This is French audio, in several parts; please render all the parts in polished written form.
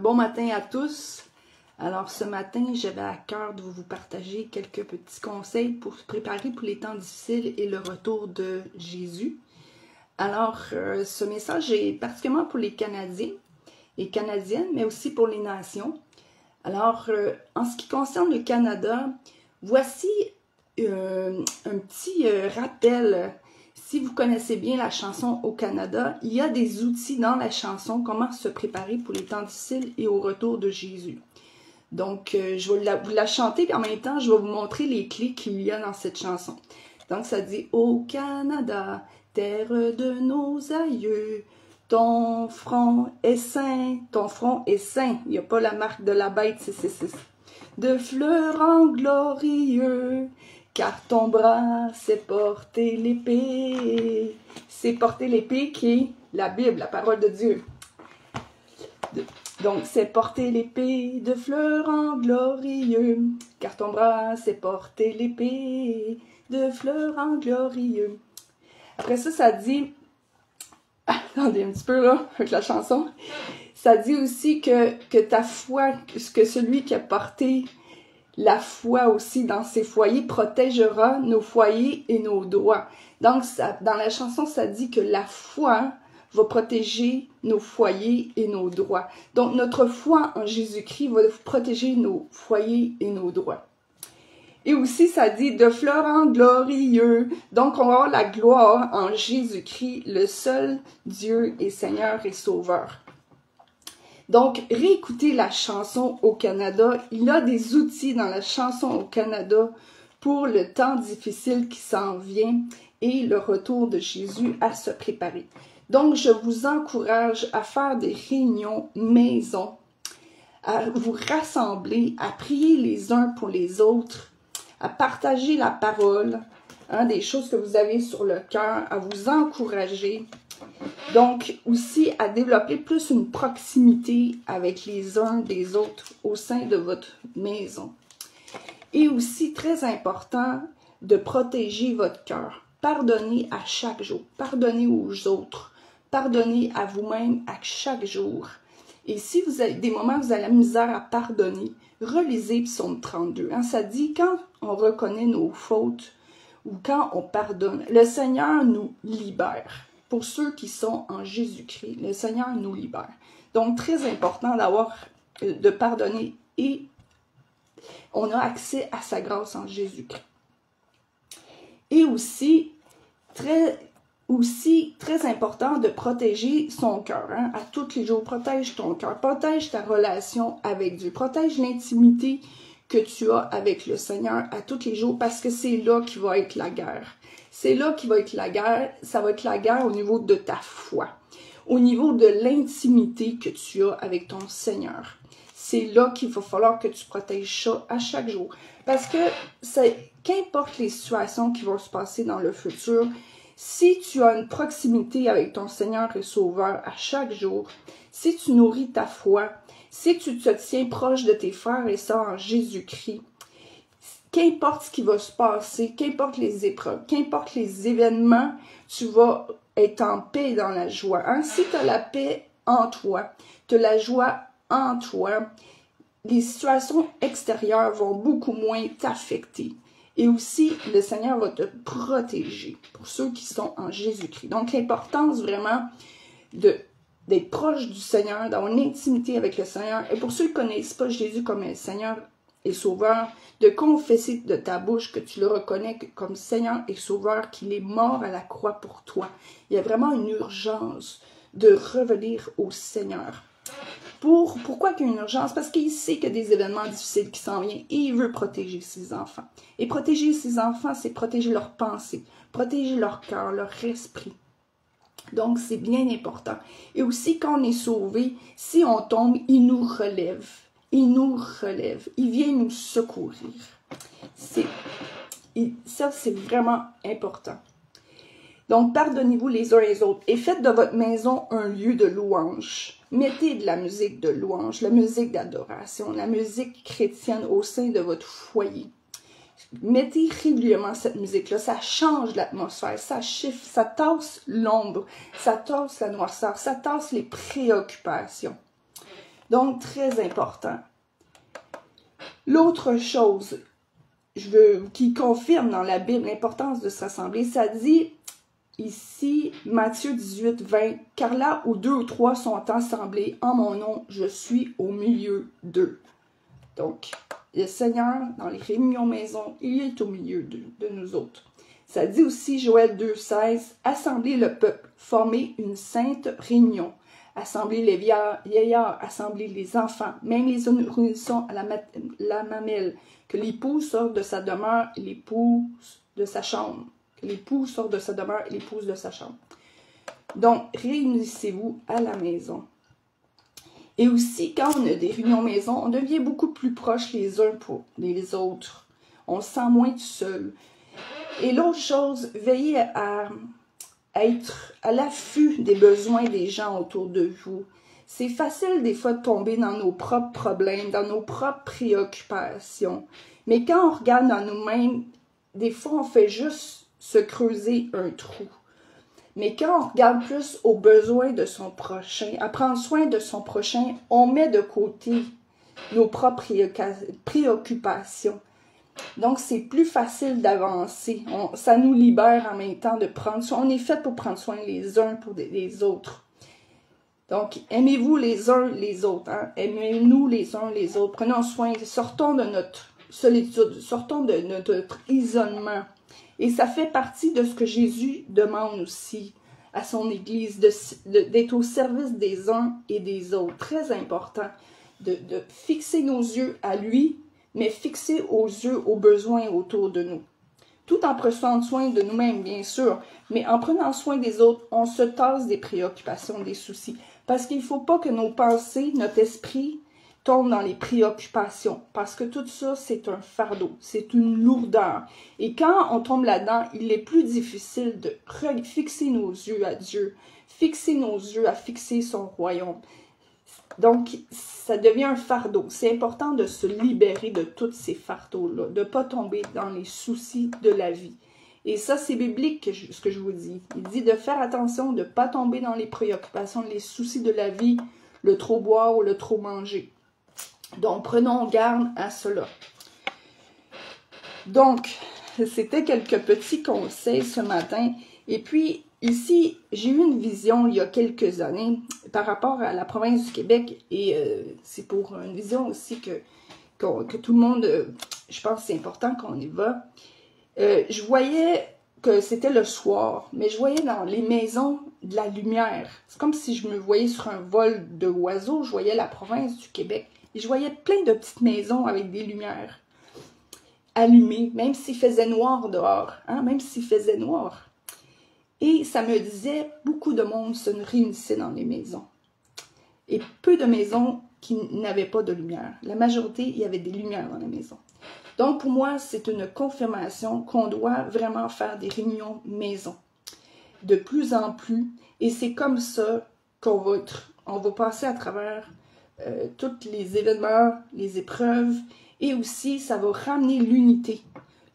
Bon matin à tous. Alors, ce matin, j'avais à cœur de vous partager quelques petits conseils pour se préparer pour les temps difficiles et le retour de Jésus. Ce message est particulièrement pour les Canadiens et Canadiennes, mais aussi pour les nations. En ce qui concerne le Canada, voici un petit rappel. Si vous connaissez bien la chanson au Canada, il y a des outils dans la chanson, comment se préparer pour les temps difficiles et au retour de Jésus. Donc, je vais vous la chanter, puis en même temps, je vais vous montrer les clés qu'il y a dans cette chanson. Donc, ça dit « Au Canada, terre de nos aïeux, ton front est saint, ton front est saint. » Il n'y a pas la marque de la bête 666. « De fleurants glorieux, car ton bras, c'est porter l'épée. » C'est porter l'épée qui est la Bible, la parole de Dieu. Donc, c'est porter l'épée de fleurants glorieux, car ton bras, c'est porter l'épée de fleurants glorieux. Après ça, ça dit, attendez un petit peu là, avec la chanson, ça dit aussi que ta foi, que celui qui a porté la foi aussi dans ses foyers protégera nos foyers et nos droits. Donc, dans la chanson, ça dit que la foi va protéger nos foyers et nos droits. Donc, notre foi en Jésus-Christ va protéger nos foyers et nos droits. Et aussi, ça dit « de fleurants glorieux ». Donc, on va avoir la gloire en Jésus-Christ, le seul Dieu et Seigneur et Sauveur. Donc, réécoutez la chanson au Canada. Il y a des outils dans la chanson au Canada pour le temps difficile qui s'en vient et le retour de Jésus à se préparer. Donc, je vous encourage à faire des réunions maison, à vous rassembler, à prier les uns pour les autres, à partager la parole, des choses que vous avez sur le cœur, à vous encourager. Donc, aussi à développer plus une proximité avec les uns des autres au sein de votre maison. Et aussi, très important, de protéger votre cœur. Pardonnez à chaque jour. Pardonnez aux autres. Pardonnez à vous-même à chaque jour. Et si vous avez des moments où vous avez la misère à pardonner, relisez Psaume 32. Ça dit, quand on reconnaît nos fautes ou quand on pardonne, le Seigneur nous libère. Pour ceux qui sont en Jésus-Christ, le Seigneur nous libère. Donc, très important de pardonner et on a accès à sa grâce en Jésus-Christ. Et aussi, très important de protéger son cœur. À tous les jours, protège ton cœur, protège ta relation avec Dieu, protège l'intimité que tu as avec le Seigneur à tous les jours parce que c'est là qu'il va être la guerre. C'est là qu'il va être la guerre, ça va être la guerre au niveau de ta foi, au niveau de l'intimité que tu as avec ton Seigneur. C'est là qu'il va falloir que tu protèges ça à chaque jour. Parce que qu'importe les situations qui vont se passer dans le futur, si tu as une proximité avec ton Seigneur et Sauveur à chaque jour, si tu nourris ta foi, si tu te tiens proche de tes frères et sœurs en Jésus-Christ, qu'importe ce qui va se passer, qu'importe les épreuves, qu'importe les événements, tu vas être en paix et dans la joie. Si tu as la paix en toi, tu as la joie en toi, les situations extérieures vont beaucoup moins t'affecter. Et aussi, le Seigneur va te protéger pour ceux qui sont en Jésus-Christ. Donc, l'importance vraiment d'être proche du Seigneur, d'avoir une intimité avec le Seigneur. Et pour ceux qui ne connaissent pas Jésus comme un Seigneur et Sauveur, de confesser de ta bouche que tu le reconnais comme Seigneur et Sauveur, qu'il est mort à la croix pour toi. Il y a vraiment une urgence de revenir au Seigneur. Pourquoi qu'il y a une urgence? Parce qu'il sait qu'il y a des événements difficiles qui s'en viennent et il veut protéger ses enfants. Et protéger ses enfants, c'est protéger leurs pensées, protéger leur cœur, leur esprit. Donc, c'est bien important. Et aussi, quand on est sauvé, si on tombe, il nous relève. Il nous relève. Il vient nous secourir. Ça, c'est vraiment important. Donc, pardonnez-vous les uns les autres et faites de votre maison un lieu de louange. Mettez de la musique de louange, la musique d'adoration, la musique chrétienne au sein de votre foyer. Mettez régulièrement cette musique-là, ça change l'atmosphère, ça chiffre, ça tasse l'ombre, ça tasse la noirceur, ça tasse les préoccupations. Donc, très important. L'autre chose qui confirme dans la Bible l'importance de se rassembler, ça dit ici, Matthieu 18, 20, « Car là où 2 ou 3 sont assemblés en mon nom, je suis au milieu d'eux. » Donc, le Seigneur, dans les réunions maison, il est au milieu de nous autres. Ça dit aussi, Joël 2, 16, « Assemblez le peuple, formez une sainte réunion. Assemblez les vieillards, assemblez les enfants, même les nourrissons à la mamelle, que l'époux sorte de sa demeure et l'épouse de sa chambre. » Que l'époux sorte de sa demeure et l'épouse de sa chambre. Donc, réunissez-vous à la maison. Et aussi, quand on a des réunions maison, on devient beaucoup plus proches les uns pour les autres. On se sent moins tout seul. Et l'autre chose, veillez à être à l'affût des besoins des gens autour de vous. C'est facile des fois de tomber dans nos propres problèmes, dans nos propres préoccupations. Mais quand on regarde dans nous-mêmes, des fois on fait juste se creuser un trou. Mais quand on regarde plus aux besoins de son prochain, à prendre soin de son prochain, on met de côté nos propres préoccupations. Donc, c'est plus facile d'avancer. Ça nous libère en même temps de prendre soin. On est fait pour prendre soin les uns pour les autres. Donc, aimez-vous les uns les autres. Hein? Aimez-nous les uns les autres. Prenons soin. Sortons de notre solitude. Sortons de notre isolement. Et ça fait partie de ce que Jésus demande aussi à son Église, d'être au service des uns et des autres. Très important de fixer nos yeux à lui, mais fixer aux besoins autour de nous. Tout en prenant soin de nous-mêmes, bien sûr, mais en prenant soin des autres, on se tasse des préoccupations, des soucis. Parce qu'il ne faut pas que nos pensées, notre esprit, tombe dans les préoccupations, parce que tout ça, c'est un fardeau, c'est une lourdeur. Et quand on tombe là-dedans, il est plus difficile de fixer nos yeux à Dieu, fixer nos yeux à fixer son royaume. Donc, ça devient un fardeau. C'est important de se libérer de tous ces fardeaux-là, de ne pas tomber dans les soucis de la vie. Et ça, c'est biblique, ce que je vous dis. Il dit de faire attention, de ne pas tomber dans les préoccupations, les soucis de la vie, le trop boire ou le trop manger. Donc, prenons garde à cela. Donc, c'était quelques petits conseils ce matin. Et puis, ici, j'ai eu une vision il y a quelques années par rapport à la province du Québec. Et c'est pour une vision aussi que tout le monde, je pense que c'est important qu'on y va. Je voyais que c'était le soir, mais je voyais dans les maisons de la lumière. C'est comme si je me voyais sur un vol d'oiseaux. Je voyais la province du Québec. Et je voyais plein de petites maisons avec des lumières allumées, même s'il faisait noir dehors, hein, même s'il faisait noir. Et ça me disait, beaucoup de monde se réunissait dans les maisons. Et peu de maisons qui n'avaient pas de lumière. La majorité, il y avait des lumières dans les maisons. Donc, pour moi, c'est une confirmation qu'on doit vraiment faire des réunions maison. De plus en plus. Et c'est comme ça qu'on va passer à travers tous les événements, les épreuves, et aussi ça va ramener l'unité.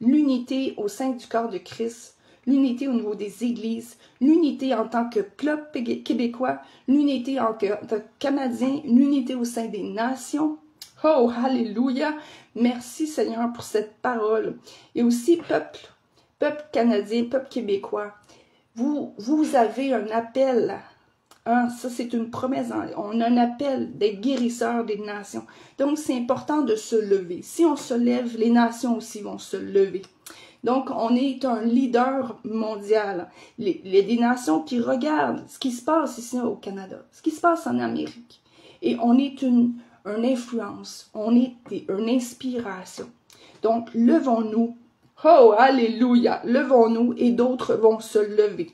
L'unité au sein du corps de Christ, l'unité au niveau des églises, l'unité en tant que peuple québécois, l'unité en tant que Canadien, l'unité au sein des nations. Oh, alléluia! Merci Seigneur pour cette parole. Et aussi peuple canadien, peuple québécois, vous avez un appel. Hein, ça, c'est une promesse. On a un appel des guérisseurs des nations. Donc, c'est important de se lever. Si on se lève, les nations aussi vont se lever. Donc, on est un leader mondial. Des nations qui regardent ce qui se passe ici au Canada, ce qui se passe en Amérique. Et on est une influence. On est une inspiration. Donc, levons-nous. Oh, alléluia! Levons-nous et d'autres vont se lever.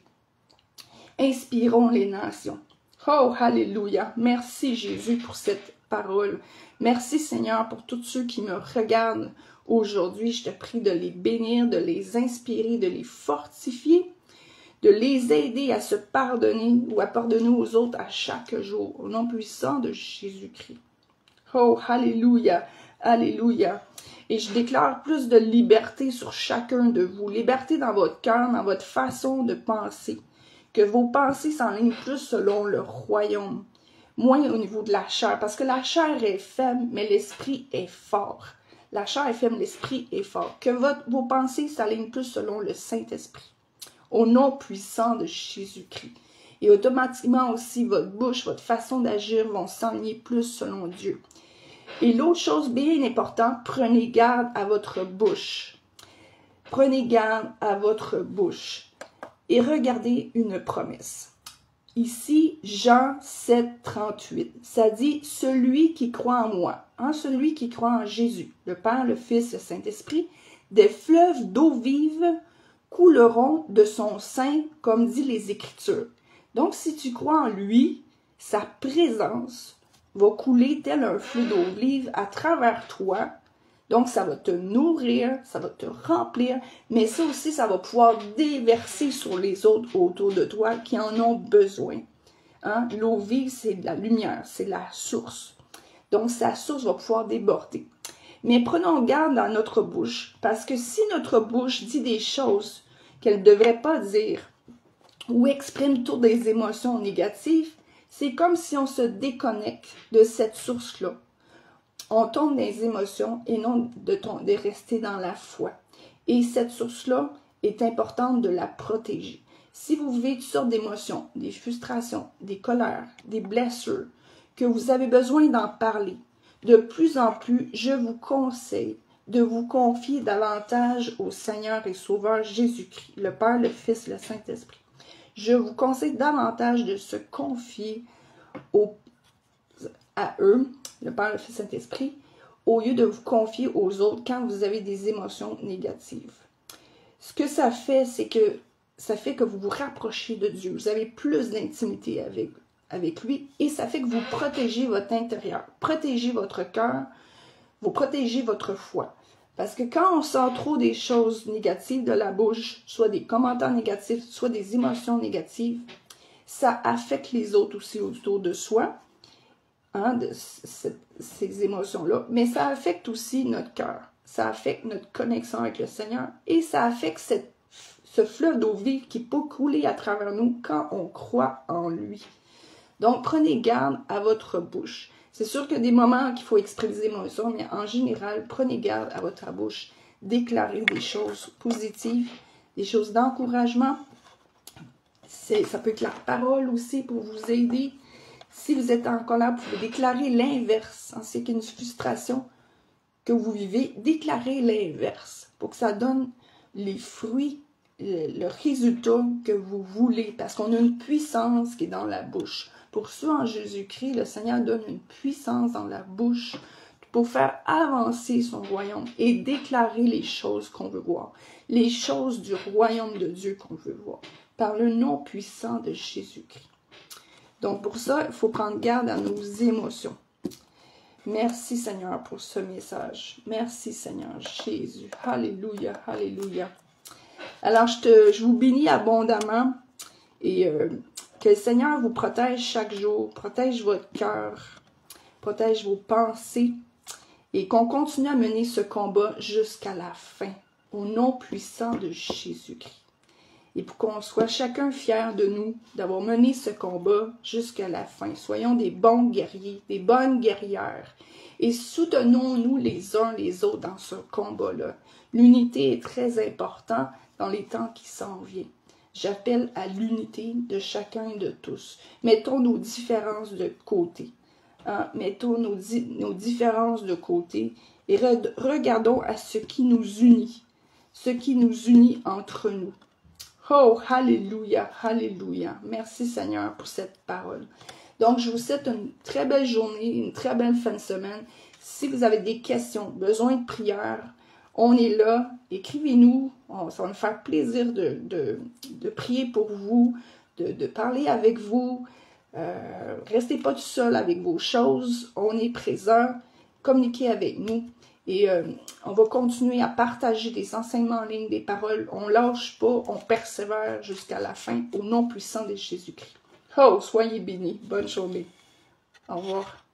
Inspirons les nations. Oh, alléluia. Merci Jésus pour cette parole. Merci Seigneur pour tous ceux qui me regardent aujourd'hui. Je te prie de les bénir, de les inspirer, de les fortifier, de les aider à se pardonner ou à pardonner aux autres à chaque jour. Au nom puissant de Jésus-Christ. Oh, alléluia. Alléluia. Et je déclare plus de liberté sur chacun de vous. Liberté dans votre cœur, dans votre façon de penser. Que vos pensées s'enlignent plus selon le royaume. moins au niveau de la chair, parce que la chair est faible, mais l'esprit est fort. La chair est faible, l'esprit est fort. Que vos pensées s'alignent plus selon le Saint-Esprit, au nom puissant de Jésus-Christ. Et automatiquement aussi, votre bouche, votre façon d'agir vont s'aligner plus selon Dieu. Et l'autre chose bien importante, prenez garde à votre bouche. Prenez garde à votre bouche. Et regardez une promesse. Ici, Jean 7, 38, ça dit « Celui qui croit en moi, celui qui croit en Jésus, le Père, le Fils, le Saint-Esprit, des fleuves d'eau vive couleront de son sein, comme dit les Écritures. » Donc, si tu crois en lui, sa présence va couler tel un fleuve d'eau vive à travers toi. Donc, ça va te nourrir, ça va te remplir, mais ça aussi, ça va pouvoir déverser sur les autres autour de toi qui en ont besoin. L'eau vive, c'est de la lumière, c'est la source. Donc, sa source va pouvoir déborder. Mais prenons garde dans notre bouche, parce que si notre bouche dit des choses qu'elle ne devrait pas dire, ou exprime toutes des émotions négatives, c'est comme si on se déconnecte de cette source-là. On tombe dans les émotions et non de rester dans la foi. Et cette source-là est importante de la protéger. Si vous vivez toutes sortes d'émotions, des frustrations, des colères, des blessures, que vous avez besoin d'en parler, de plus en plus, je vous conseille de vous confier davantage au Seigneur et Sauveur Jésus-Christ, le Père, le Fils, le Saint-Esprit. Je vous conseille davantage de se confier à eux, le Père, le Fils, le Saint-Esprit, au lieu de vous confier aux autres quand vous avez des émotions négatives. Ce que ça fait, c'est que ça fait que vous vous rapprochez de Dieu. Vous avez plus d'intimité avec lui et ça fait que vous protégez votre intérieur, protégez votre cœur, vous protégez votre foi. Parce que quand on sort trop des choses négatives de la bouche, soit des commentaires négatifs, soit des émotions négatives, ça affecte les autres aussi autour de soi. Ces émotions-là, mais ça affecte aussi notre cœur, ça affecte notre connexion avec le Seigneur et ça affecte ce fleuve d'eau vive qui peut couler à travers nous quand on croit en lui. Donc, prenez garde à votre bouche. C'est sûr qu'il y a des moments qu'il faut exprimer des émotions, mais en général, prenez garde à votre bouche. Déclarez des choses positives, des choses d'encouragement. Ça peut être la parole aussi pour vous aider. Si vous êtes en colère, vous pouvez déclarer l'inverse. C'est qu'une frustration que vous vivez, déclarez l'inverse pour que ça donne les fruits, le résultat que vous voulez. Parce qu'on a une puissance qui est dans la bouche. Pour ceux en Jésus-Christ, le Seigneur donne une puissance dans la bouche pour faire avancer son royaume et déclarer les choses qu'on veut voir. Les choses du royaume de Dieu qu'on veut voir. Par le nom puissant de Jésus-Christ. Donc, pour ça, il faut prendre garde à nos émotions. Merci, Seigneur, pour ce message. Merci, Seigneur Jésus. Alléluia, alléluia. Alors, je vous bénis abondamment et que le Seigneur vous protège chaque jour, protège votre cœur, protège vos pensées et qu'on continue à mener ce combat jusqu'à la fin, au nom puissant de Jésus-Christ. Et pour qu'on soit chacun fier de nous, d'avoir mené ce combat jusqu'à la fin. Soyons des bons guerriers, des bonnes guerrières. Et soutenons-nous les uns les autres dans ce combat-là. L'unité est très importante dans les temps qui s'en viennent. J'appelle à l'unité de chacun et de tous. Mettons nos différences de côté. Mettons nos différences de côté et regardons à ce qui nous unit. Ce qui nous unit entre nous. Oh, alléluia, alléluia. Merci Seigneur pour cette parole. Donc, je vous souhaite une très belle journée, une très belle fin de semaine. Si vous avez des questions, besoin de prière, on est là. Écrivez-nous. Ça va nous faire plaisir de prier pour vous, de parler avec vous. Restez pas tout seul avec vos choses. On est présent. Communiquez avec nous. Et on va continuer à partager des enseignements en ligne, des paroles. On ne lâche pas, on persévère jusqu'à la fin au nom puissant de Jésus-Christ. Oh, soyez bénis. Bonne journée. Au revoir.